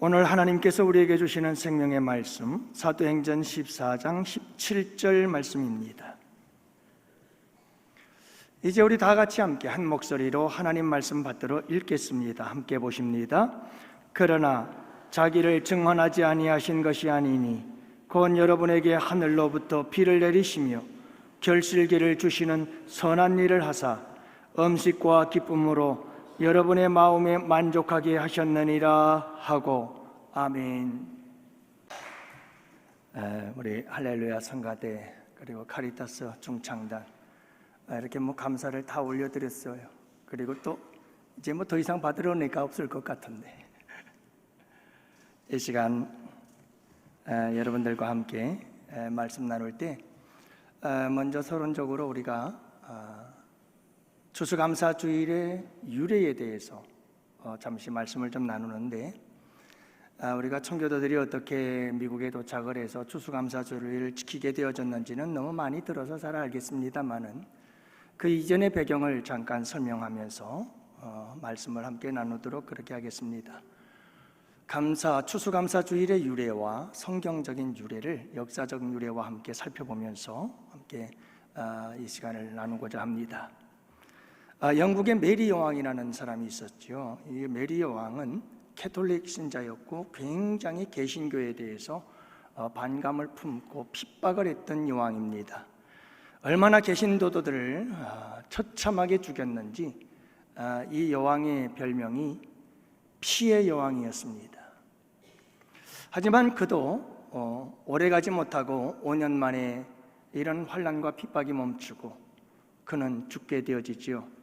오늘 하나님께서 우리에게 주시는 생명의 말씀, 사도행전 14장 17절 말씀입니다. 이제 우리 다 같이 함께 한 목소리로 하나님 말씀 받들어 읽겠습니다. 함께 보십니다. 그러나 자기를 증언하지 아니하신 것이 아니니 곧 여러분에게 하늘로부터 비를 내리시며 결실기를 주시는 선한 일을 하사 음식과 기쁨으로 여러분의 마음에 만족하게 하셨느니라 하고. 아멘. 우리 할렐루야 성가대 그리고 카리타스 중창단 이렇게 감사를 다 올려드렸어요. 그리고 또 이제 더 이상 받으러 내가 없을 것 같은데 이 시간 여러분들과 함께 말씀 나눌 때 먼저 서론적으로 우리가 추수감사주일의 유래에 대해서 잠시 말씀을 좀 나누는데, 우리가 청교도들이 어떻게 미국에 도착을 해서 추수감사주일을 지키게 되어졌는지는 너무 많이 들어서 잘 알겠습니다만은 그 이전의 배경을 잠깐 설명하면서 말씀을 함께 나누도록 그렇게 하겠습니다. 추수감사주일의 유래와 성경적인 유래를, 역사적 유래와 함께 살펴보면서 함께 이 시간을 나누고자 합니다. 영국의 메리 여왕이라는 사람이 있었죠. 이 메리 여왕은 캐톨릭 신자였고 굉장히 개신교에 대해서 반감을 품고 핍박을 했던 여왕입니다. 얼마나 개신도도들을 처참하게 죽였는지 이 여왕의 별명이 피의 여왕이었습니다. 하지만 그도 오래가지 못하고 5년 만에 이런 환난과 핍박이 멈추고 그는 죽게 되어지죠.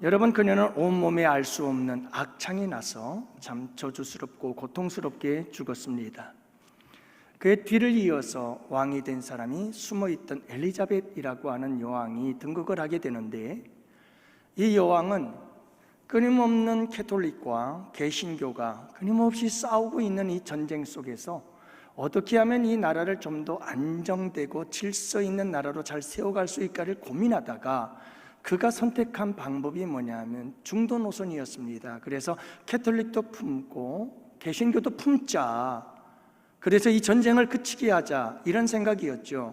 여러분, 그녀는 온몸에 알 수 없는 악창이 나서 참 저주스럽고 고통스럽게 죽었습니다. 그의 뒤를 이어서 왕이 된 사람이 숨어있던 엘리자벳이라고 하는 여왕이 등극을 하게 되는데, 이 여왕은 끊임없는 캐톨릭과 개신교가 끊임없이 싸우고 있는 이 전쟁 속에서 어떻게 하면 이 나라를 좀 더 안정되고 질서 있는 나라로 잘 세워갈 수 있을까를 고민하다가 그가 선택한 방법이 뭐냐면 중도 노선이었습니다. 그래서 캐톨릭도 품고 개신교도 품자, 그래서 이 전쟁을 그치게 하자, 이런 생각이었죠.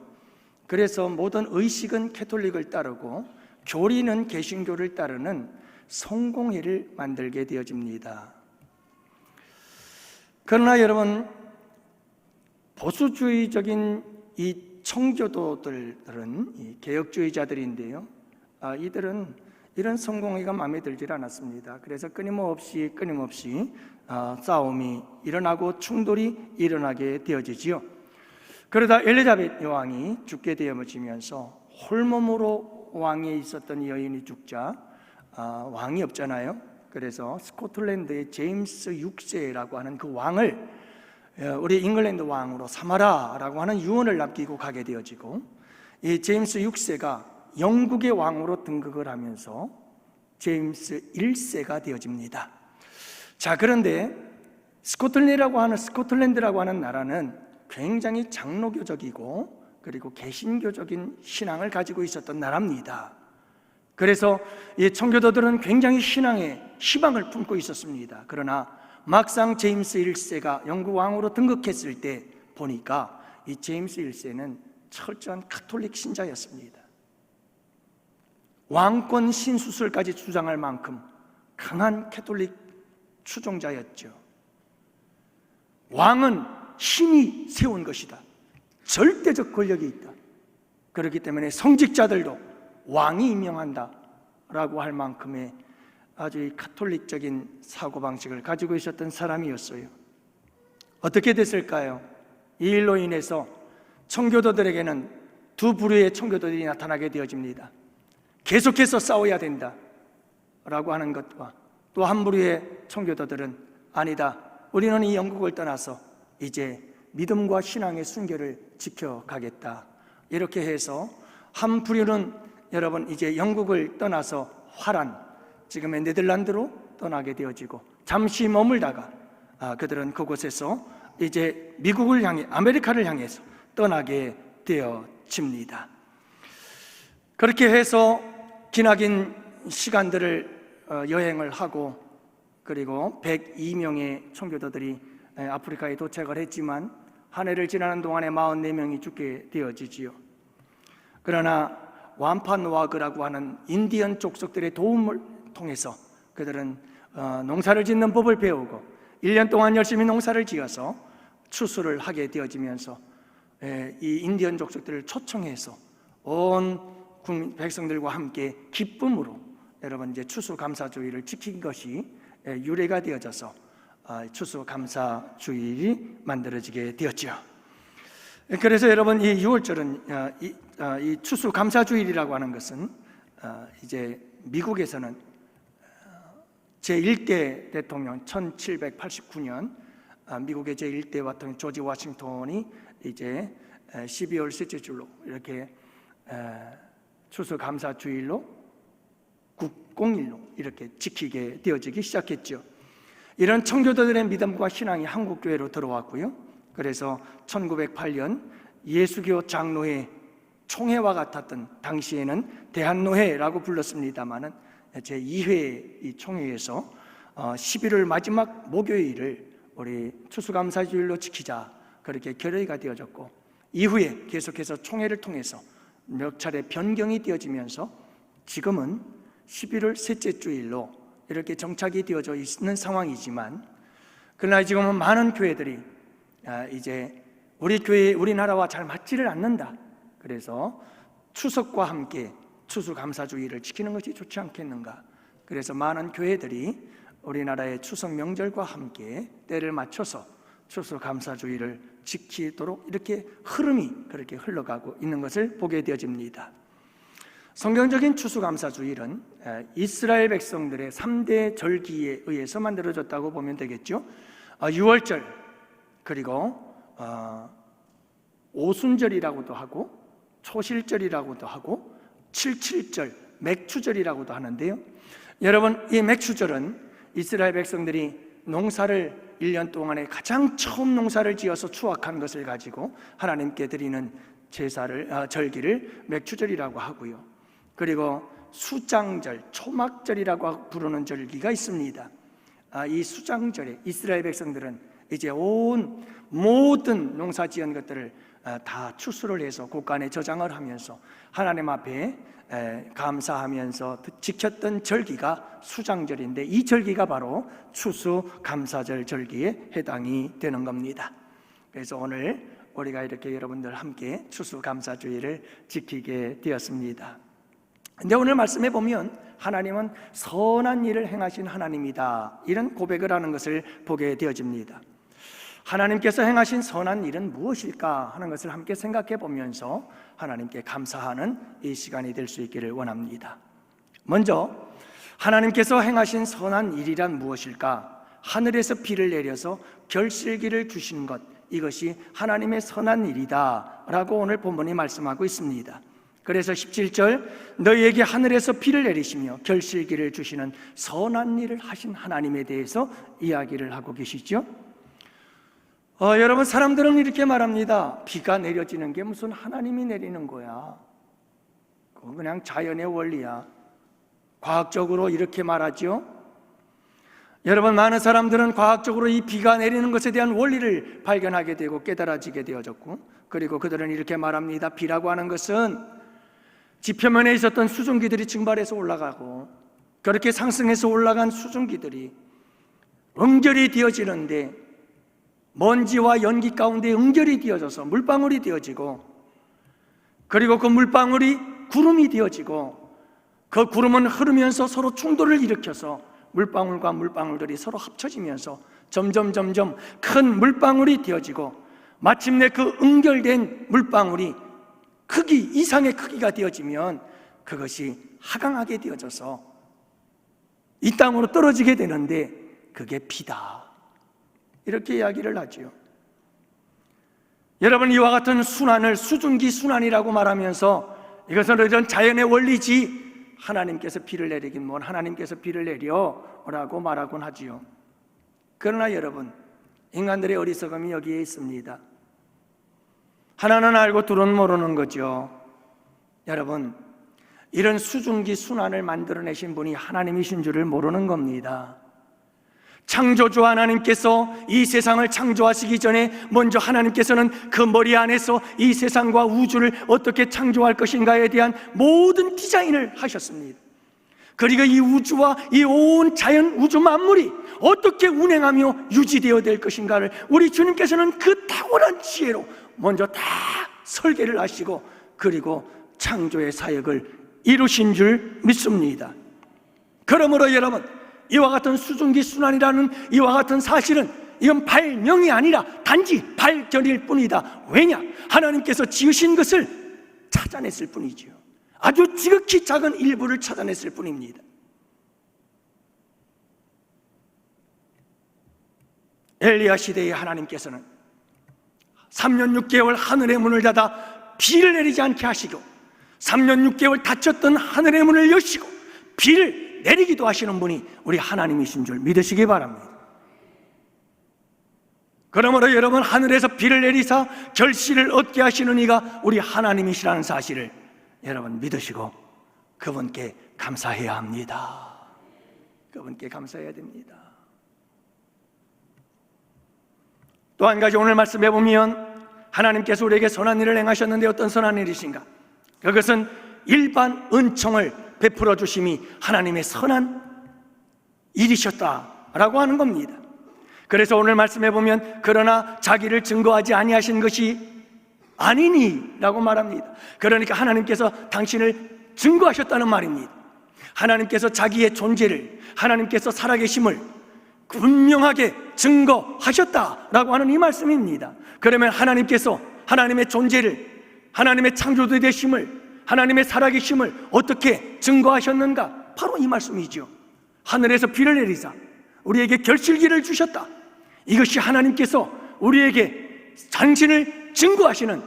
그래서 모든 의식은 캐톨릭을 따르고 교리는 개신교를 따르는 성공회를 만들게 되어집니다. 그러나 여러분, 보수주의적인 이 청교도들은 이 개혁주의자들인데요, 이들은 이런 성공회가 마음에 들질 않았습니다. 그래서 끊임없이 싸움이 일어나고 충돌이 일어나게 되어지지요. 그러다 엘리자벳 여왕이 죽게 되어지면서 홀몸으로 왕위에 있었던 이 여인이 죽자 왕이 없잖아요. 그래서 스코틀랜드의 제임스 6세라고 하는 그 왕을 우리 잉글랜드 왕으로 삼아라 라고 하는 유언을 남기고 가게 되어지고, 이 제임스 6세가 영국의 왕으로 등극을 하면서 제임스 1세가 되어집니다. 자, 그런데 스코틀랜드라고 하는 나라는 굉장히 장로교적이고 그리고 개신교적인 신앙을 가지고 있었던 나라입니다. 그래서 이 청교도들은 굉장히 신앙에 희망을 품고 있었습니다. 그러나 막상 제임스 1세가 영국 왕으로 등극했을 때 보니까 이 제임스 1세는 철저한 가톨릭 신자였습니다. 왕권 신수설까지 주장할 만큼 강한 캐톨릭 추종자였죠. 왕은 신이 세운 것이다, 절대적 권력이 있다, 그렇기 때문에 성직자들도 왕이 임명한다 라고 할 만큼의 아주 가톨릭적인 사고방식을 가지고 있었던 사람이었어요. 어떻게 됐을까요? 이 일로 인해서 청교도들에게는 두 부류의 청교도들이 나타나게 되어집니다. 계속해서 싸워야 된다 라고 하는 것과 또 한 부류의 청교도들은 아니다, 우리는 이 영국을 떠나서 이제 믿음과 신앙의 순결을 지켜가겠다, 이렇게 해서 한 부류는 여러분 이제 영국을 떠나서 화란, 지금의 네덜란드로 떠나게 되어지고, 잠시 머물다가 그들은 그곳에서 이제 미국을 향해, 아메리카를 향해서 떠나게 되어집니다. 그렇게 해서 기나긴 시간들을 여행을 하고 그리고 102명의 청교도들이 아프리카에 도착을 했지만 한 해를 지나는 동안에 44명이 죽게 되어지지요. 그러나 완파노아그라고 하는 인디언 족속들의 도움을 통해서 그들은 농사를 짓는 법을 배우고 1년 동안 열심히 농사를 지어서 추수를 하게 되어지면서 이 인디언 족속들을 초청해서 온 국민 백성들과 함께 기쁨으로 여러분 이제 추수감사주의를 지킨 것이 유래가 되어져서 추수감사주일이 만들어지게 되었죠. 그래서 여러분 이 6월절은 이 추수감사주일이라고 하는 것은 이제 미국에서는 제1대 대통령 1789년 미국의 제1대 대통령 조지 워싱턴이 이제 12월 셋째 주로 이렇게 추수감사주일로 국공일로 이렇게 지키게 되어지기 시작했죠. 이런 청교도들의 믿음과 신앙이 한국교회로 들어왔고요. 그래서 1908년 예수교 장로회 총회와 같았던 당시에는 대한노회라고 불렀습니다마는 제2회 이 총회에서 11월 마지막 목요일을 우리 추수감사주일로 지키자 그렇게 결의가 되어졌고 이후에 계속해서 총회를 통해서 몇 차례 변경이 되어지면서 지금은 11월 셋째 주일로 이렇게 정착이 되어져 있는 상황이지만 그러나 지금은 많은 교회들이 이제 우리 교회 우리나라와 잘 맞지를 않는다. 그래서 추석과 함께 추수감사주의를 지키는 것이 좋지 않겠는가. 그래서 많은 교회들이 우리나라의 추석 명절과 함께 때를 맞춰서 추수감사주의를 지키도록 이렇게 흐름이 그렇게 흘러가고 있는 것을 보게 되어집니다. 성경적인 추수감사주일은 이스라엘 백성들의 3대 절기에 의해서 만들어졌다고 보면 되겠죠. 6월절 그리고 오순절이라고도 하고 초실절이라고도 하고 칠칠절, 맥추절이라고도 하는데요. 여러분 이 맥추절은 이스라엘 백성들이 농사를 1년 동안에 가장 처음 농사를 지어서 추확한 것을 가지고 하나님께 드리는 절기를 맥추절이라고 하고요. 그리고 수장절, 초막절이라고 부르는 절기가 있습니다. 이 수장절에 이스라엘 백성들은 이제 온 모든 농사 지은 것들을 다 추수를 해서 곳간에 저장을 하면서 하나님 앞에 감사하면서 지켰던 절기가 수장절인데 이 절기가 바로 추수감사절 절기에 해당이 되는 겁니다. 그래서 오늘 우리가 이렇게 여러분들 함께 추수감사주의를 지키게 되었습니다. 근데 오늘 말씀해 보면 하나님은 선한 일을 행하신 하나님이다 이런 고백을 하는 것을 보게 되어집니다. 하나님께서 행하신 선한 일은 무엇일까 하는 것을 함께 생각해 보면서 하나님께 감사하는 이 시간이 될 수 있기를 원합니다. 먼저 하나님께서 행하신 선한 일이란 무엇일까? 하늘에서 비를 내려서 결실기를 주신 것, 이것이 하나님의 선한 일이다 라고 오늘 본문이 말씀하고 있습니다. 그래서 17절 너희에게 하늘에서 비를 내리시며 결실기를 주시는 선한 일을 하신 하나님에 대해서 이야기를 하고 계시죠. 여러분 사람들은 이렇게 말합니다. 비가 내려지는 게 무슨 하나님이 내리는 거야. 그건 그냥 자연의 원리야. 과학적으로 이렇게 말하죠. 여러분 많은 사람들은 과학적으로 이 비가 내리는 것에 대한 원리를 발견하게 되고 깨달아지게 되어졌고 그리고 그들은 이렇게 말합니다. 비라고 하는 것은 지표면에 있었던 수증기들이 증발해서 올라가고 그렇게 상승해서 올라간 수증기들이 응결이 되어지는데 먼지와 연기 가운데 응결이 되어져서 물방울이 되어지고 그리고 그 물방울이 구름이 되어지고 그 구름은 흐르면서 서로 충돌을 일으켜서 물방울과 물방울들이 서로 합쳐지면서 점점 큰 물방울이 되어지고 마침내 그 응결된 물방울이 크기 이상의 크기가 되어지면 그것이 하강하게 되어져서 이 땅으로 떨어지게 되는데 그게 비다 이렇게 이야기를 하지요. 여러분 이와 같은 순환을 수증기 순환이라고 말하면서 이것은 이런 자연의 원리지 하나님께서 비를 내리긴 뭔 하나님께서 비를 내려라고 말하곤 하지요. 그러나 여러분 인간들의 어리석음이 여기에 있습니다. 하나는 알고 둘은 모르는 거죠. 여러분 이런 수증기 순환을 만들어내신 분이 하나님이신 줄을 모르는 겁니다. 창조주 하나님께서 이 세상을 창조하시기 전에 먼저 하나님께서는 그 머리 안에서 이 세상과 우주를 어떻게 창조할 것인가에 대한 모든 디자인을 하셨습니다. 그리고 이 우주와 이 온 자연 우주 만물이 어떻게 운행하며 유지되어야 될 것인가를 우리 주님께서는 그 탁월한 지혜로 먼저 다 설계를 하시고 그리고 창조의 사역을 이루신 줄 믿습니다. 그러므로 여러분, 이와 같은 수증기 순환이라는 이와 같은 사실은 이건 발명이 아니라 단지 발견일 뿐이다. 왜냐? 하나님께서 지으신 것을 찾아냈을 뿐이지요. 아주 지극히 작은 일부를 찾아냈을 뿐입니다. 엘리야 시대의 하나님께서는 3년 6개월 하늘의 문을 닫아 비를 내리지 않게 하시고 3년 6개월 닫혔던 하늘의 문을 여시고 비를 내리기도 하시는 분이 우리 하나님이신 줄 믿으시기 바랍니다. 그러므로 여러분, 하늘에서 비를 내리사 결실을 얻게 하시는 이가 우리 하나님이시라는 사실을 여러분 믿으시고 그분께 감사해야 합니다. 그분께 감사해야 됩니다. 또 한 가지 오늘 말씀해 보면 하나님께서 우리에게 선한 일을 행하셨는데 어떤 선한 일이신가? 그것은 일반 은총을 베풀어 주심이 하나님의 선한 일이셨다라고 하는 겁니다. 그래서 오늘 말씀해 보면 그러나 자기를 증거하지 아니하신 것이 아니니라고 말합니다. 그러니까 하나님께서 당신을 증거하셨다는 말입니다. 하나님께서 자기의 존재를, 하나님께서 살아계심을 분명하게 증거하셨다라고 하는 이 말씀입니다. 그러면 하나님께서 하나님의 존재를, 하나님의 창조주 되심을, 하나님의 살아계심을 어떻게 증거하셨는가? 바로 이 말씀이죠. 하늘에서 비를 내리사 우리에게 결실기를 주셨다. 이것이 하나님께서 우리에게 당신을 증거하시는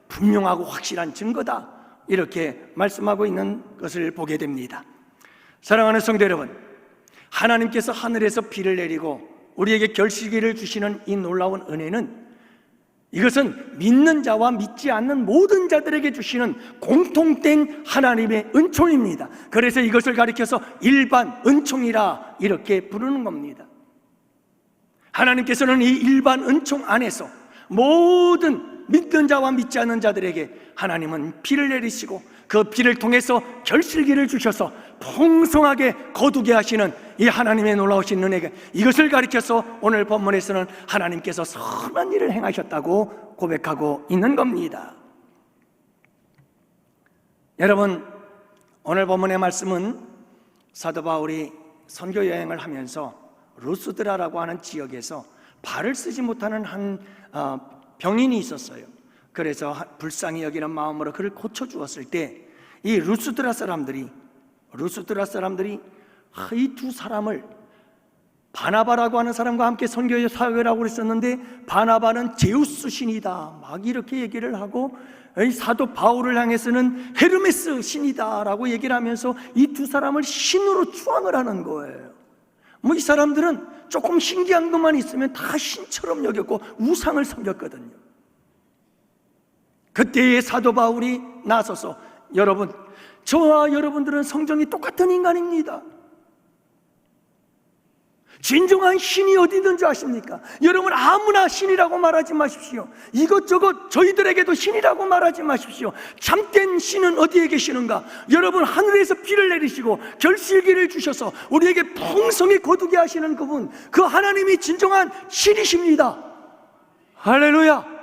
분명하고 확실한 증거다. 이렇게 말씀하고 있는 것을 보게 됩니다. 사랑하는 성도 여러분, 하나님께서 하늘에서 비를 내리고 우리에게 결실기를 주시는 이 놀라운 은혜는 이것은 믿는 자와 믿지 않는 모든 자들에게 주시는 공통된 하나님의 은총입니다. 그래서 이것을 가리켜서 일반 은총이라 이렇게 부르는 겁니다. 하나님께서는 이 일반 은총 안에서 모든 믿는 자와 믿지 않는 자들에게 하나님은 비를 내리시고 그 비를 통해서 결실기를 주셔서 풍성하게 거두게 하시는 이 하나님의 놀라우신 은혜가, 이것을 가리켜서 오늘 본문에서는 하나님께서 선한 일을 행하셨다고 고백하고 있는 겁니다. 여러분, 오늘 본문의 말씀은 사도 바울이 선교 여행을 하면서 루스드라라고 하는 지역에서 발을 쓰지 못하는 한 병인이 있었어요. 그래서 불쌍히 여기는 마음으로 그를 고쳐주었을 때 이 루스드라 사람들이 이 두 사람을 바나바라고 하는 사람과 함께 선교 사역을 하고 있었는데, 바나바는 제우스 신이다 막 이렇게 얘기를 하고, 이 사도 바울을 향해서는 헤르메스 신이다 라고 얘기를 하면서 이 두 사람을 신으로 추앙을 하는 거예요. 이 사람들은 조금 신기한 것만 있으면 다 신처럼 여겼고 우상을 섬겼거든요. 그때의 사도 바울이 나서서, 여러분, 저와 여러분들은 성정이 똑같은 인간입니다. 진정한 신이 어디 있는지 아십니까? 여러분, 아무나 신이라고 말하지 마십시오. 이것저것 저희들에게도 신이라고 말하지 마십시오. 참된 신은 어디에 계시는가? 여러분, 하늘에서 비를 내리시고 결실기를 주셔서 우리에게 풍성히 거두게 하시는 그분, 그 하나님이 진정한 신이십니다. 할렐루야!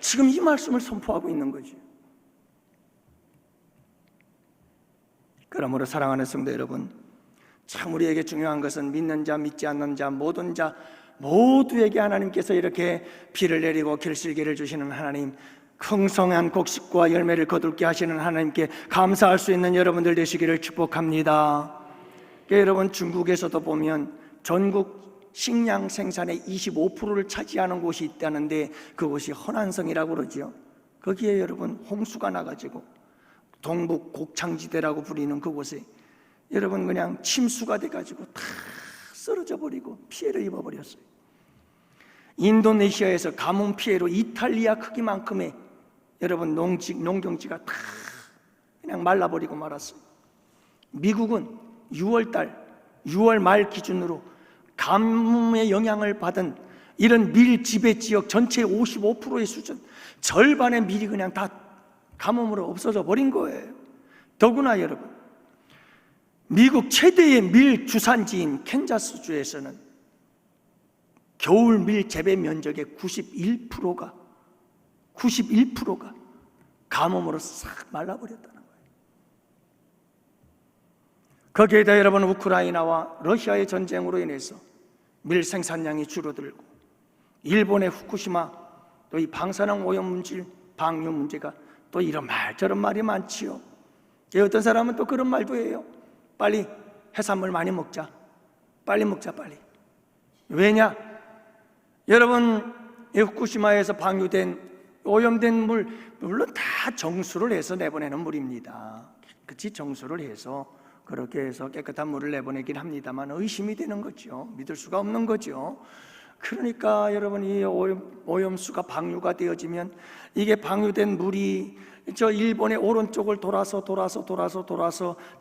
지금 이 말씀을 선포하고 있는 거죠. 그러므로 사랑하는 성도 여러분, 참 우리에게 중요한 것은 믿는 자, 믿지 않는 자, 모든 자 모두에게 하나님께서 이렇게 비를 내리고 결실기를 주시는 하나님, 풍성한 곡식과 열매를 거둘게 하시는 하나님께 감사할 수 있는 여러분들 되시기를 축복합니다. 여러분, 중국에서도 보면 전국 식량 생산의 25%를 차지하는 곳이 있다는데 그곳이 허난성이라고 그러죠. 거기에 여러분 홍수가 나가지고 동북 곡창지대라고 부리는 그곳에 여러분 그냥 침수가 돼가지고 다 쓰러져 버리고 피해를 입어버렸어요. 인도네시아에서 가뭄 피해로 이탈리아 크기만큼의 여러분 농경지가 다 그냥 말라버리고 말았어요. 미국은 6월 말 기준으로 가뭄의 영향을 받은 이런 밀 지배 지역 전체의 55%의 수준, 절반의 밀이 그냥 다 가뭄으로 없어져 버린 거예요. 더구나 여러분, 미국 최대의 밀 주산지인 캔자스주에서는 겨울 밀 재배 면적의 91%가 가뭄으로 싹 말라버렸다는 거예요. 거기에다 여러분, 우크라이나와 러시아의 전쟁으로 인해서 밀 생산량이 줄어들고, 일본의 후쿠시마 또 이 방사능 오염 문제, 방류 문제가 또 이런 말 저런 말이 많지요. 어떤 사람은 또 그런 말도 해요. 빨리 해산물 많이 먹자, 빨리 먹자, 빨리. 왜냐? 여러분, 이 후쿠시마에서 방류된 오염된 물, 물론 다 정수를 해서 내보내는 물입니다. 그치? 정수를 해서 그렇게 해서 깨끗한 물을 내보내긴 합니다만 의심이 되는 거죠. 믿을 수가 없는 거죠. 그러니까 여러분, 이 오염수가 방류가 되어지면 이게 방류된 물이 저 일본의 오른쪽을 돌아서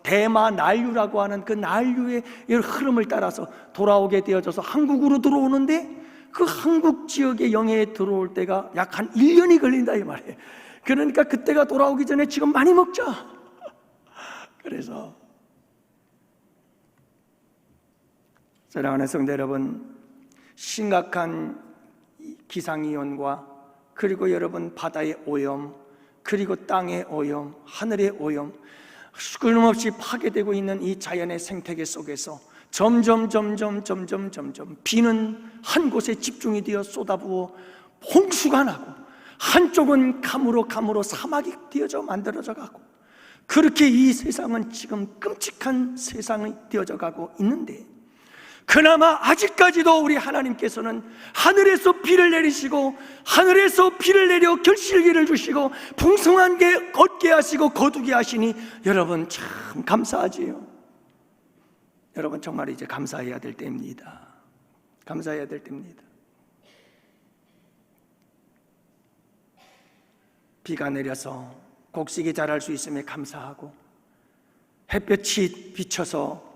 대마 난류라고 하는 그 난류의 흐름을 따라서 돌아오게 되어져서 한국으로 들어오는데, 그 한국 지역의 영해에 들어올 때가 약 한 1년이 걸린다 이 말이에요. 그러니까 그때가 돌아오기 전에 지금 많이 먹자. 그래서 사랑하는 성도 여러분, 심각한 기상이온과 그리고 여러분 바다의 오염, 그리고 땅의 오염, 하늘의 오염, 끊임없이 파괴되고 있는 이 자연의 생태계 속에서 점점 비는 한 곳에 집중이 되어 쏟아부어 홍수가 나고, 한쪽은 감으로 사막이 되어져 만들어져 가고, 그렇게 이 세상은 지금 끔찍한 세상이 되어져 가고 있는데, 그나마 아직까지도 우리 하나님께서는 하늘에서 비를 내리시고, 하늘에서 비를 내려 결실기를 주시고 풍성한 게 얻게 하시고 거두게 하시니 여러분 참 감사하지요. 여러분 정말 이제 감사해야 될 때입니다. 감사해야 될 때입니다. 비가 내려서 곡식이 자랄 수 있음에 감사하고, 햇볕이 비쳐서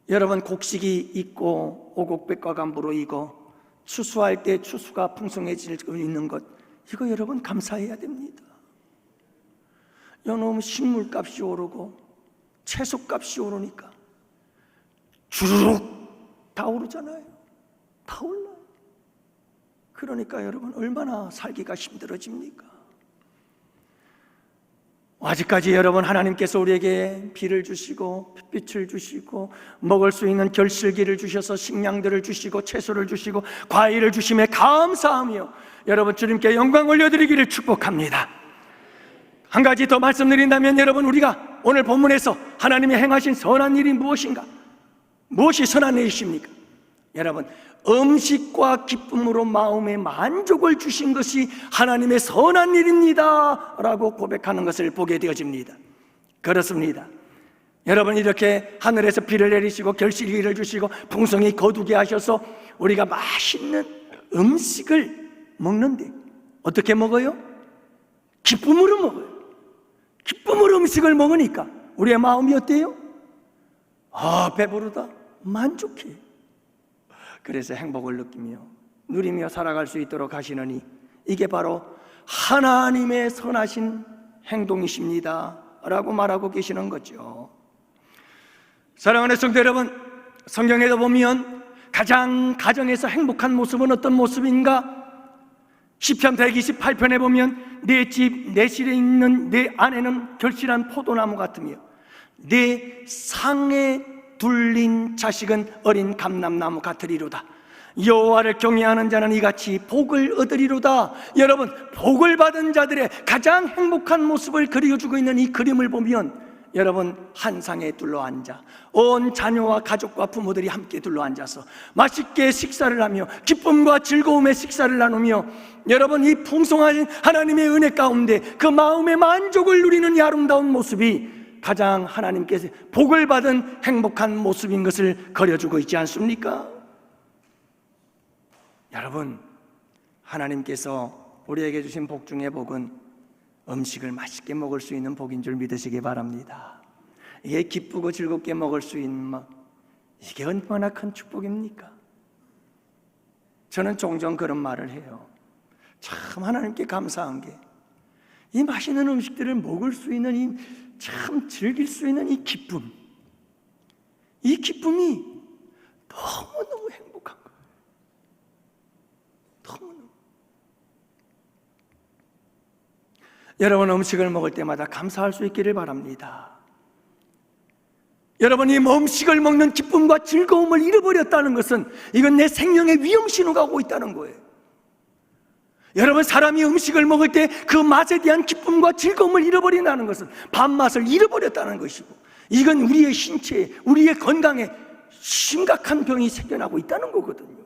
여러분 곡식이 있고 오곡백과가 무르익어 추수할 때 추수가 풍성해지고 있는 것, 이거 여러분 감사해야 됩니다. 요놈 식물값이 오르고 채소값이 오르니까 주르륵 다 오르잖아요. 다 올라요. 그러니까 여러분 얼마나 살기가 힘들어집니까? 아직까지 여러분 하나님께서 우리에게 비를 주시고 햇빛을 주시고 먹을 수 있는 결실기를 주셔서 식량들을 주시고 채소를 주시고 과일을 주심에 감사하며 여러분 주님께 영광 올려드리기를 축복합니다. 한 가지 더 말씀드린다면, 여러분 우리가 오늘 본문에서 하나님이 행하신 선한 일이 무엇인가? 무엇이 선한 일이십니까? 여러분, 음식과 기쁨으로 마음의 만족을 주신 것이 하나님의 선한 일입니다 라고 고백하는 것을 보게 되어집니다. 그렇습니다. 여러분, 이렇게 하늘에서 비를 내리시고 결실기를 주시고 풍성히 거두게 하셔서 우리가 맛있는 음식을 먹는데 어떻게 먹어요? 기쁨으로 먹어요. 기쁨으로 음식을 먹으니까 우리의 마음이 어때요? 배부르다, 만족해. 그래서 행복을 느끼며 누리며 살아갈 수 있도록 하시느니 이게 바로 하나님의 선하신 행동이십니다 라고 말하고 계시는 거죠. 사랑하는 성도 여러분, 성경에도 보면 가장 가정에서 행복한 모습은 어떤 모습인가? 시편 128편에 보면 내 집 내 실에 있는 내 아내는 결실한 포도나무 같으며 내 상에 둘린 자식은 어린 감람나무 같으리로다. 여호와를 경외하는 자는 이같이 복을 얻으리로다. 여러분, 복을 받은 자들의 가장 행복한 모습을 그려주고 있는 이 그림을 보면 여러분, 한 상에 둘러앉아 온 자녀와 가족과 부모들이 함께 둘러앉아서 맛있게 식사를 하며 기쁨과 즐거움의 식사를 나누며 여러분, 이 풍성한 하나님의 은혜 가운데 그 마음의 만족을 누리는 이 아름다운 모습이 가장 하나님께서 복을 받은 행복한 모습인 것을 그려주고 있지 않습니까? 여러분, 하나님께서 우리에게 주신 복 중의 복은 음식을 맛있게 먹을 수 있는 복인 줄 믿으시기 바랍니다. 이게 기쁘고 즐겁게 먹을 수 있는 이게 얼마나 큰 축복입니까? 저는 종종 그런 말을 해요. 참 하나님께 감사한 게 이 맛있는 음식들을 먹을 수 있는 이 참 즐길 수 있는 이 기쁨, 이 기쁨이 너무너무 행복한 거예요. 너무너무. 여러분, 음식을 먹을 때마다 감사할 수 있기를 바랍니다. 여러분이 음식을 먹는 기쁨과 즐거움을 잃어버렸다는 것은 이건 내 생명의 위험 신호가 오고 있다는 거예요. 여러분, 사람이 음식을 먹을 때 그 맛에 대한 기쁨과 즐거움을 잃어버린다는 것은 밥맛을 잃어버렸다는 것이고, 이건 우리의 신체에, 우리의 건강에 심각한 병이 생겨나고 있다는 거거든요.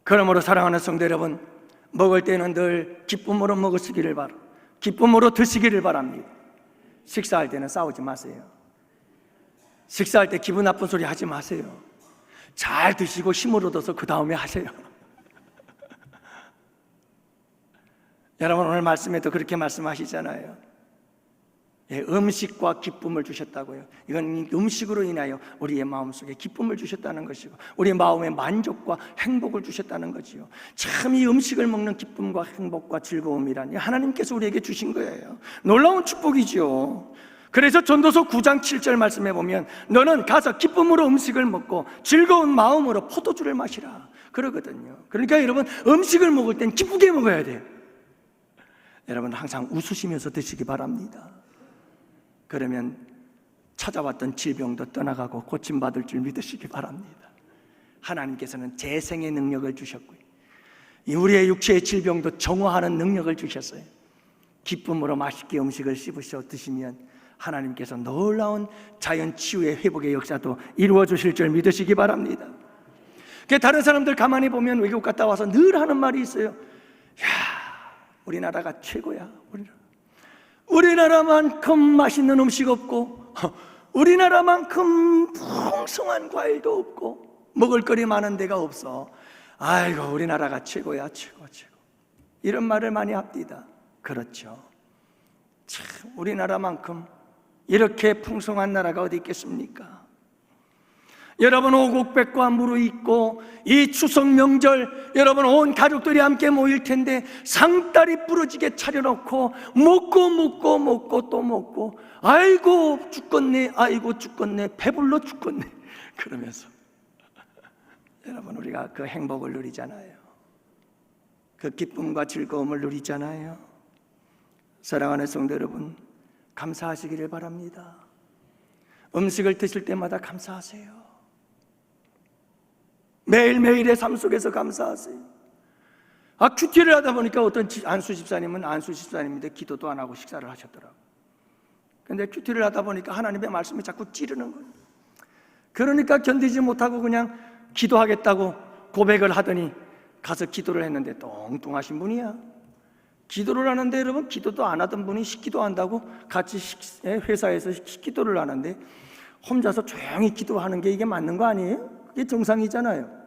그러므로 사랑하는 성도 여러분, 먹을 때는 늘 기쁨으로 먹으시기를 바랍니다. 기쁨으로 드시기를 바랍니다. 식사할 때는 싸우지 마세요. 식사할 때 기분 나쁜 소리 하지 마세요. 잘 드시고 힘을 얻어서 그 다음에 하세요. 여러분, 오늘 말씀에도 그렇게 말씀하시잖아요. 예, 음식과 기쁨을 주셨다고요. 이건 음식으로 인하여 우리의 마음속에 기쁨을 주셨다는 것이고, 우리의 마음에 만족과 행복을 주셨다는 거지요. 참 이 음식을 먹는 기쁨과 행복과 즐거움이란 하나님께서 우리에게 주신 거예요. 놀라운 축복이죠. 그래서 전도서 9장 7절 말씀해 보면 너는 가서 기쁨으로 음식을 먹고 즐거운 마음으로 포도주를 마시라 그러거든요. 그러니까 여러분, 음식을 먹을 땐 기쁘게 먹어야 돼요. 여러분, 항상 웃으시면서 드시기 바랍니다. 그러면 찾아왔던 질병도 떠나가고 고침받을 줄 믿으시기 바랍니다. 하나님께서는 재생의 능력을 주셨고요, 우리의 육체의 질병도 정화하는 능력을 주셨어요. 기쁨으로 맛있게 음식을 씹으셔 드시면 하나님께서 놀라운 자연 치유의 회복의 역사도 이루어 주실 줄 믿으시기 바랍니다. 다른 사람들 가만히 보면 외국 갔다 와서 늘 하는 말이 있어요. 야, 우리나라가 최고야. 우리나라만큼 맛있는 음식 없고, 우리나라만큼 풍성한 과일도 없고, 먹을거리 많은 데가 없어. 아이고, 우리나라가 최고야, 최고. 이런 말을 많이 합니다. 그렇죠. 참, 우리나라만큼 이렇게 풍성한 나라가 어디 있겠습니까? 여러분, 오곡백과 무르익고 이 추석 명절 여러분 온 가족들이 함께 모일 텐데 상다리 부러지게 차려놓고 먹고 또 먹고, 아이고 죽겠네, 아이고 죽겠네, 배불러 죽겠네 그러면서 여러분, 우리가 그 행복을 누리잖아요. 그 기쁨과 즐거움을 누리잖아요. 사랑하는 성도 여러분, 감사하시기를 바랍니다. 음식을 드실 때마다 감사하세요. 매일매일의 삶 속에서 감사하세요. 큐티를 하다 보니까 어떤 안수 집사님인데 기도도 안 하고 식사를 하셨더라고요. 근데 큐티를 하다 보니까 하나님의 말씀이 자꾸 찌르는 거예요. 그러니까 견디지 못하고 그냥 기도하겠다고 고백을 하더니 가서 기도를 했는데 뚱뚱하신 분이야. 기도를 하는데 여러분, 기도도 안 하던 분이 식기도 한다고 같이 회사에서 식기도를 하는데 혼자서 조용히 기도하는 게 이게 맞는 거 아니에요? 그게 정상이잖아요.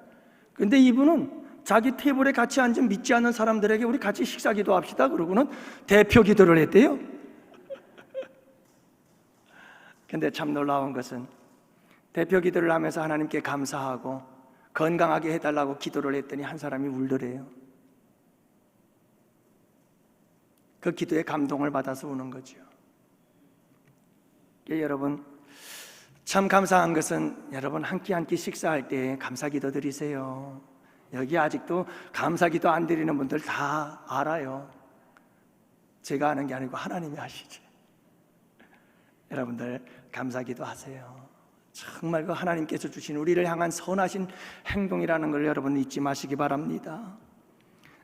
근데 이분은 자기 테이블에 같이 앉은 믿지 않는 사람들에게 우리 같이 식사 기도합시다 그러고는 대표 기도를 했대요. 근데 참 놀라운 것은 대표 기도를 하면서 하나님께 감사하고 건강하게 해달라고 기도를 했더니 한 사람이 울더래요. 그 기도에 감동을 받아서 우는 거죠. 여러분, 참 감사한 것은 여러분 한 끼 식사할 때 감사기도 드리세요. 여기 아직도 감사기도 안 드리는 분들 다 알아요. 제가 하는 게 아니고 하나님이 하시지. 여러분들 감사기도 하세요. 정말 그 하나님께서 주신 우리를 향한 선하신 행동이라는 걸 여러분 잊지 마시기 바랍니다.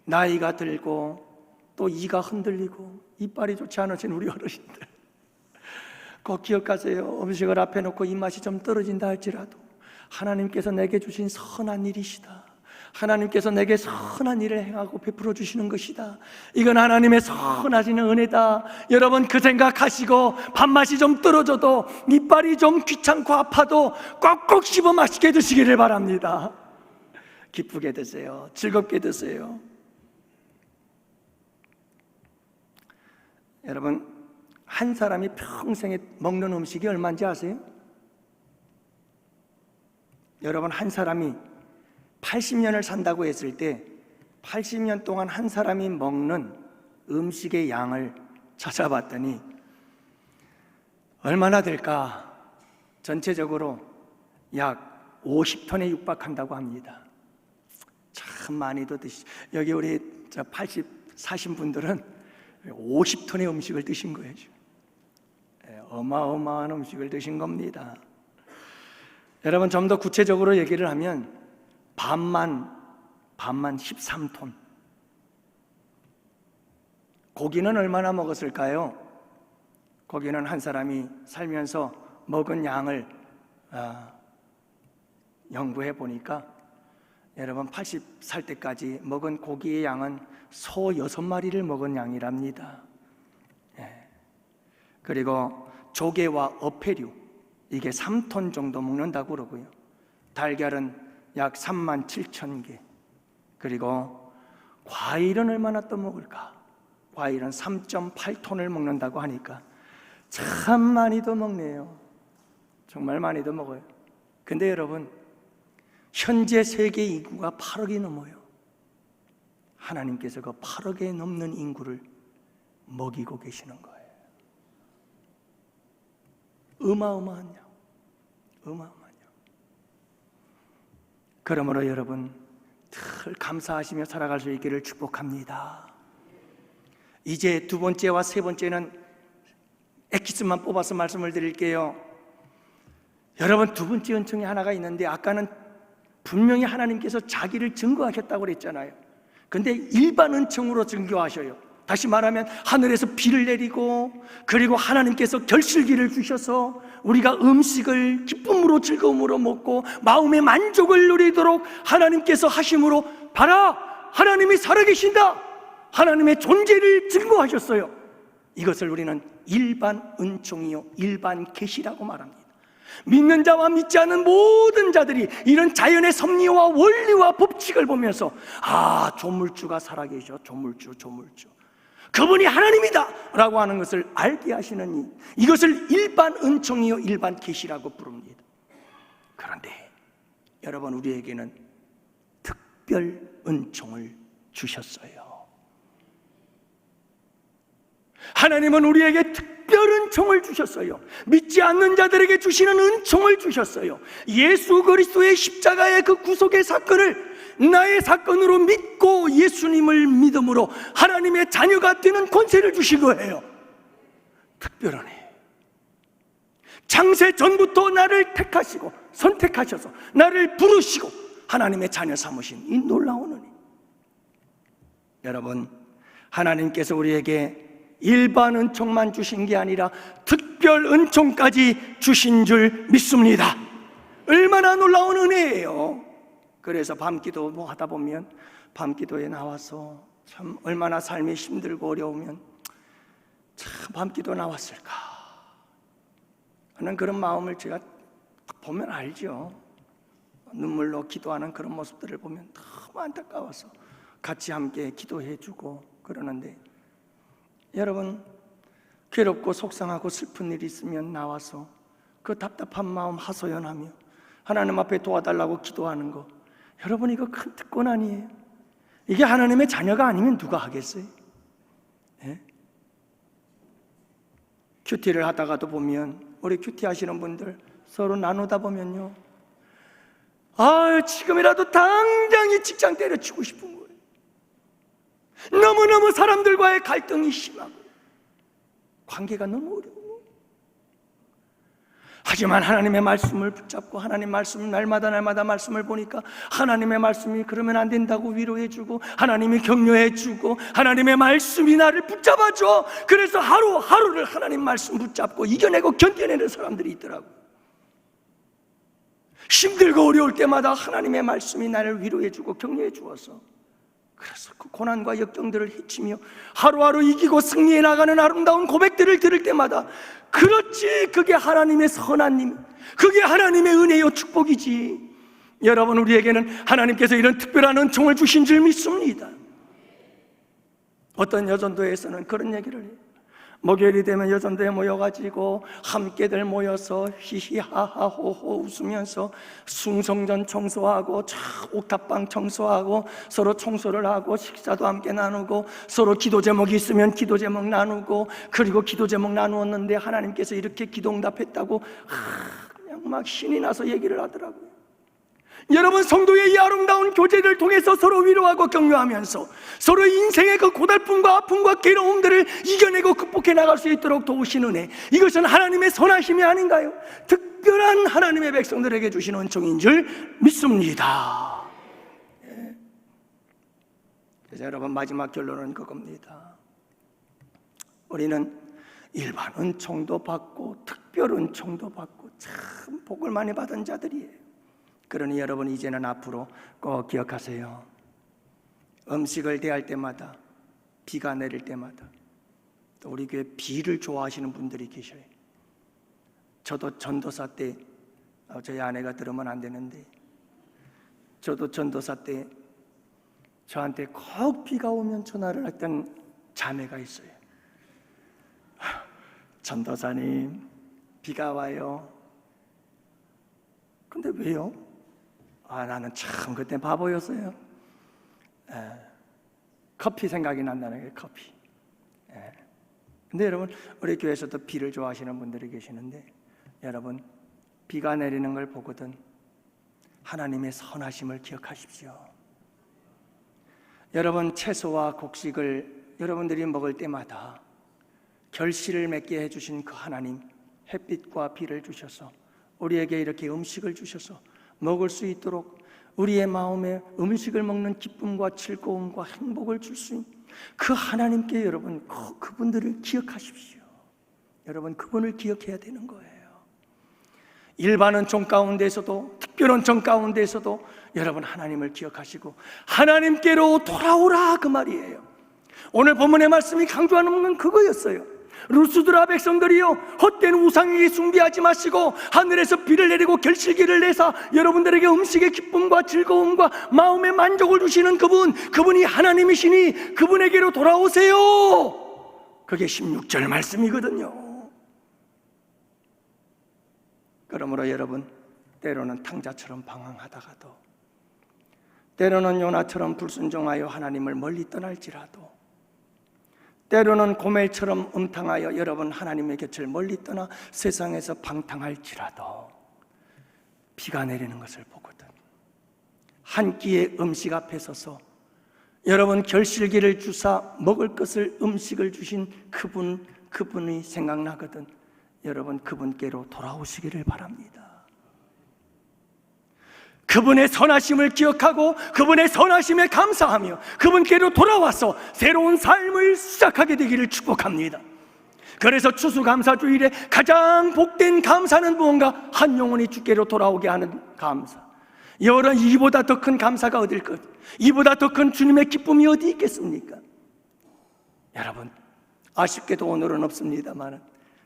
나이가 들고 또 이가 흔들리고 이빨이 좋지 않으신 우리 어르신들, 꼭 기억하세요. 음식을 앞에 놓고 입맛이 좀 떨어진다 할지라도 하나님께서 내게 주신 선한 일이시다. 하나님께서 내게 선한 일을 행하고 베풀어 주시는 것이다. 이건 하나님의 선하신 은혜다. 여러분, 그 생각하시고 밥맛이 좀 떨어져도 이빨이 좀 귀찮고 아파도 꼭꼭 씹어 맛있게 드시기를 바랍니다. 기쁘게 드세요. 즐겁게 드세요. 여러분, 한 사람이 평생에 먹는 음식이 얼마인지 아세요? 여러분, 한 사람이 80년을 산다고 했을 때 80년 동안 한 사람이 먹는 음식의 양을 찾아봤더니 얼마나 될까? 전체적으로 약 50톤에 육박한다고 합니다. 참 많이도 드시죠. 여기 우리 80 사신 분들은 50톤의 음식을 드신 거예요. 어마어마한 음식을 드신 겁니다. 여러분, 좀 더 구체적으로 얘기를 하면 밥만 13톤. 고기는 얼마나 먹었을까요? 고기는 한 사람이 살면서 먹은 양을 연구해 보니까 여러분, 80살 때까지 먹은 고기의 양은 소 6마리를 먹은 양이랍니다. 그리고 조개와 어패류, 이게 3톤 정도 먹는다고 그러고요. 달걀은 약 37,000개. 그리고 과일은 얼마나 또 먹을까? 과일은 3.8톤을 먹는다고 하니까 참 많이도 먹네요. 정말 많이도 먹어요. 근데 여러분, 현재 세계 인구가 8억이 넘어요. 하나님께서 그 8억에 넘는 인구를 먹이고 계시는 거예요. 어마어마한 양. 그러므로 여러분, 늘 감사하시며 살아갈 수 있기를 축복합니다. 이제 두 번째와 세 번째는 엑기스만 뽑아서 말씀을 드릴게요. 여러분, 두 번째 은총이 하나가 있는데, 아까는 분명히 하나님께서 자기를 증거하셨다고 그랬잖아요. 근데 일반 은총으로 증거하셔요. 다시 말하면 하늘에서 비를 내리고, 그리고 하나님께서 결실기를 주셔서 우리가 음식을 기쁨으로 즐거움으로 먹고 마음의 만족을 누리도록 하나님께서 하심으로, 봐라, 하나님이 살아계신다, 하나님의 존재를 증거하셨어요. 이것을 우리는 일반 은총이요, 일반 계시라고 말합니다. 믿는 자와 믿지 않는 모든 자들이 이런 자연의 섭리와 원리와 법칙을 보면서, 아, 조물주가 살아계셔. 조물주 그분이 하나님이다 라고 하는 것을 알게 하시는 이것을 일반 은총이요, 일반 계시라고 부릅니다. 그런데 여러분, 우리에게는 특별 은총을 주셨어요. 하나님은 우리에게 특별 은총을 주셨어요. 믿지 않는 자들에게 주시는 은총을 주셨어요. 예수 그리스도의 십자가의 그 구속의 사건을 나의 사건으로 믿고 예수님을 믿음으로 하나님의 자녀가 되는 권세를 주신 거예요. 특별하네. 창세 전부터 나를 택하시고 선택하셔서 나를 부르시고 하나님의 자녀 삼으신 이 놀라운 은혜. 여러분, 하나님께서 우리에게 일반 은총만 주신 게 아니라 특별 은총까지 주신 줄 믿습니다. 얼마나 놀라운 은혜예요. 그래서 밤기도 뭐 하다 보면 밤기도에 나와서 참 얼마나 삶이 힘들고 어려우면 참 밤기도 나왔을까 하는 그런 마음을 제가 보면 알죠. 눈물로 기도하는 그런 모습들을 보면 너무 안타까워서 같이 함께 기도해주고 그러는데, 여러분, 괴롭고 속상하고 슬픈 일이 있으면 나와서 그 답답한 마음 하소연하며 하나님 앞에 도와달라고 기도하는 거, 여러분, 이거 큰 특권 아니에요? 이게 하나님의 자녀가 아니면 누가 하겠어요? 예? 큐티를 하다가도 보면 우리 큐티 하시는 분들 서로 나누다 보면요, 아, 지금이라도 당장 이 직장 때려치고 싶은 거예요. 너무너무 사람들과의 갈등이 심하고 관계가 너무 어려워. 하지만 하나님의 말씀을 붙잡고 하나님 말씀 날마다 말씀을 보니까 하나님의 말씀이 그러면 안 된다고 위로해주고 하나님이 격려해주고 하나님의 말씀이 나를 붙잡아줘. 그래서 하루하루를 하나님 말씀 붙잡고 이겨내고 견뎌내는 사람들이 있더라고요. 힘들고 어려울 때마다 하나님의 말씀이 나를 위로해주고 격려해 주어서, 그래서 그 고난과 역경들을 헤치며 하루하루 이기고 승리해 나가는 아름다운 고백들을 들을 때마다, 그렇지, 그게 하나님의 선한 님, 그게 하나님의 은혜요 축복이지. 여러분, 우리에게는 하나님께서 이런 특별한 은총을 주신 줄 믿습니다. 어떤 여전도에서는 그런 얘기를 해요. 목요일이 되면 여전도에 모여가지고 함께들 모여서 히히하하호호 웃으면서 숭성전 청소하고 옥탑방 청소하고 서로 청소를 하고 식사도 함께 나누고 서로 기도 제목이 있으면 기도 제목 나누고, 그리고 기도 제목 나누었는데 하나님께서 이렇게 기도 응답했다고 그냥 막 신이 나서 얘기를 하더라고요. 여러분, 성도의 이 아름다운 교제를 통해서 서로 위로하고 격려하면서 서로 인생의 그 고달픔과 아픔과 괴로움들을 이겨내고 극복해 나갈 수 있도록 도우시는 은혜, 이것은 하나님의 선하심이 아닌가요? 특별한 하나님의 백성들에게 주신 은총인 줄 믿습니다. 그래서 여러분, 마지막 결론은 그겁니다. 우리는 일반 은총도 받고 특별 은총도 받고 참 복을 많이 받은 자들이에요. 그러니 여러분, 이제는 앞으로 꼭 기억하세요. 음식을 대할 때마다, 비가 내릴 때마다, 또 우리 교회 비를 좋아하시는 분들이 계셔요. 저도 전도사 때, 저희 아내가 들으면 안 되는데, 저도 전도사 때 저한테 꼭 비가 오면 전화를 했던 자매가 있어요. 전도사님, 비가 와요. 근데 왜요? 나는 참 그때 바보였어요. 커피 생각이 난다는 게 커피. 근데 여러분, 우리 교회에서도 비를 좋아하시는 분들이 계시는데, 여러분, 비가 내리는 걸 보거든 하나님의 선하심을 기억하십시오. 여러분, 채소와 곡식을 여러분들이 먹을 때마다 결실을 맺게 해주신 그 하나님, 햇빛과 비를 주셔서 우리에게 이렇게 음식을 주셔서 먹을 수 있도록 우리의 마음에 음식을 먹는 기쁨과 즐거움과 행복을 줄 수 있는 그 하나님께 여러분, 그분들을 기억하십시오. 여러분, 그분을 기억해야 되는 거예요. 일반 은총 가운데서도, 특별 은총 가운데서도 여러분, 하나님을 기억하시고 하나님께로 돌아오라, 그 말이에요. 오늘 본문의 말씀이 강조하는 건 그거였어요. 루스드라 백성들이요, 헛된 우상에게 숭배하지 마시고 하늘에서 비를 내리고 결실기를 내사 여러분들에게 음식의 기쁨과 즐거움과 마음의 만족을 주시는 그분이 하나님이시니 그분에게로 돌아오세요. 그게 16절 말씀이거든요. 그러므로 여러분, 때로는 탕자처럼 방황하다가도, 때로는 요나처럼 불순종하여 하나님을 멀리 떠날지라도, 때로는 고멜처럼 음탕하여 여러분 하나님의 곁을 멀리 떠나 세상에서 방탕할지라도 비가 내리는 것을 보거든 한 끼의 음식 앞에 서서 여러분, 결실기를 주사 먹을 것을, 음식을 주신 그분이 생각나거든 여러분, 그분께로 돌아오시기를 바랍니다. 그분의 선하심을 기억하고 그분의 선하심에 감사하며 그분께로 돌아와서 새로운 삶을 시작하게 되기를 축복합니다. 그래서 추수감사주일에 가장 복된 감사는 무언가? 한 영혼이 주께로 돌아오게 하는 감사. 여러분, 이보다 더 큰 감사가 어딜 것? 이보다 더 큰 주님의 기쁨이 어디 있겠습니까? 여러분, 아쉽게도 오늘은 없습니다만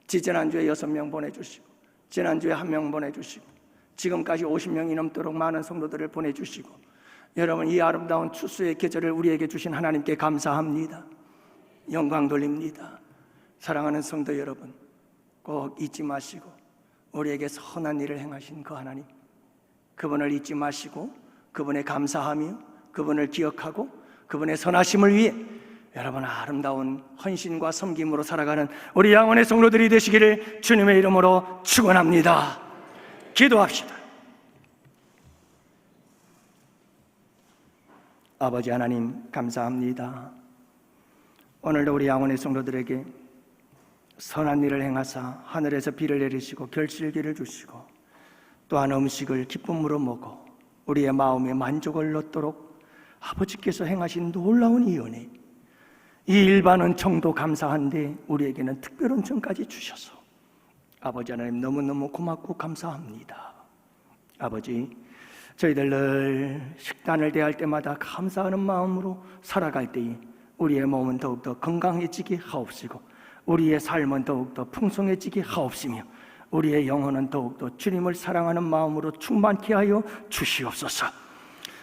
지난주에 6명 보내주시고 지난주에 1명 보내주시고 지금까지 50명이 넘도록 많은 성도들을 보내주시고 여러분, 이 아름다운 추수의 계절을 우리에게 주신 하나님께 감사합니다. 영광 돌립니다. 사랑하는 성도 여러분, 꼭 잊지 마시고 우리에게 선한 일을 행하신 그 하나님, 그분을 잊지 마시고 그분에 감사하며 그분을 기억하고 그분의 선하심을 위해 여러분, 아름다운 헌신과 섬김으로 살아가는 우리 양원의 성도들이 되시기를 주님의 이름으로 축원합니다. 기도합시다. 아버지 하나님, 감사합니다. 오늘도 우리 양원의 성도들에게 선한 일을 행하사 하늘에서 비를 내리시고 결실기를 주시고 또한 음식을 기쁨으로 먹어 우리의 마음에 만족을 얻도록 아버지께서 행하신 놀라운 이 은혜, 이 일반 은총도 감사한데 우리에게는 특별 은총까지 주셔서 아버지 하나님, 너무너무 고맙고 감사합니다. 아버지, 저희들 늘 식단을 대할 때마다 감사하는 마음으로 살아갈 때에 우리의 몸은 더욱더 건강해지게 하옵시고 우리의 삶은 더욱더 풍성해지게 하옵시며 우리의 영혼은 더욱더 주님을 사랑하는 마음으로 충만케 하여 주시옵소서.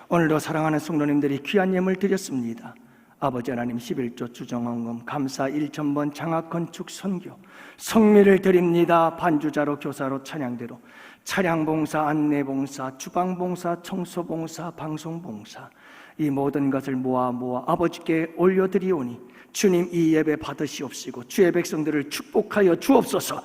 오늘도 사랑하는 성도님들이 귀한 예물 드렸습니다. 아버지 하나님 11조 주정헌금 감사 1,000번 장학건축 선교 성미를 드립니다. 반주자로 교사로 찬양대로 차량봉사, 안내봉사, 주방봉사, 청소봉사, 방송봉사 이 모든 것을 모아 아버지께 올려드리오니 주님 이 예배 받으시옵시고 주의 백성들을 축복하여 주옵소서.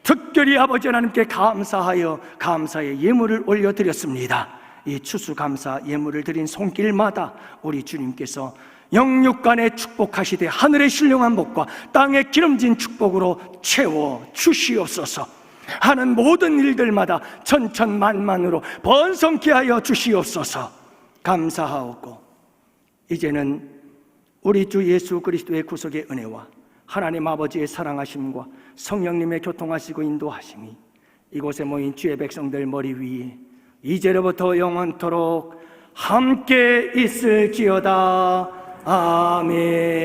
특별히 아버지 하나님께 감사하여 감사의 예물을 올려드렸습니다. 이 추수감사 예물을 드린 손길마다 우리 주님께서 영육간에 축복하시되 하늘의 신령한 복과 땅의 기름진 축복으로 채워 주시옵소서. 하는 모든 일들마다 천천만만으로 번성케 하여 주시옵소서. 감사하옵고 이제는 우리 주 예수 그리스도의 구속의 은혜와 하나님 아버지의 사랑하심과 성령님의 교통하시고 인도하심이 이곳에 모인 주의 백성들 머리 위에 이제로부터 영원토록 함께 있을지어다. 아멘.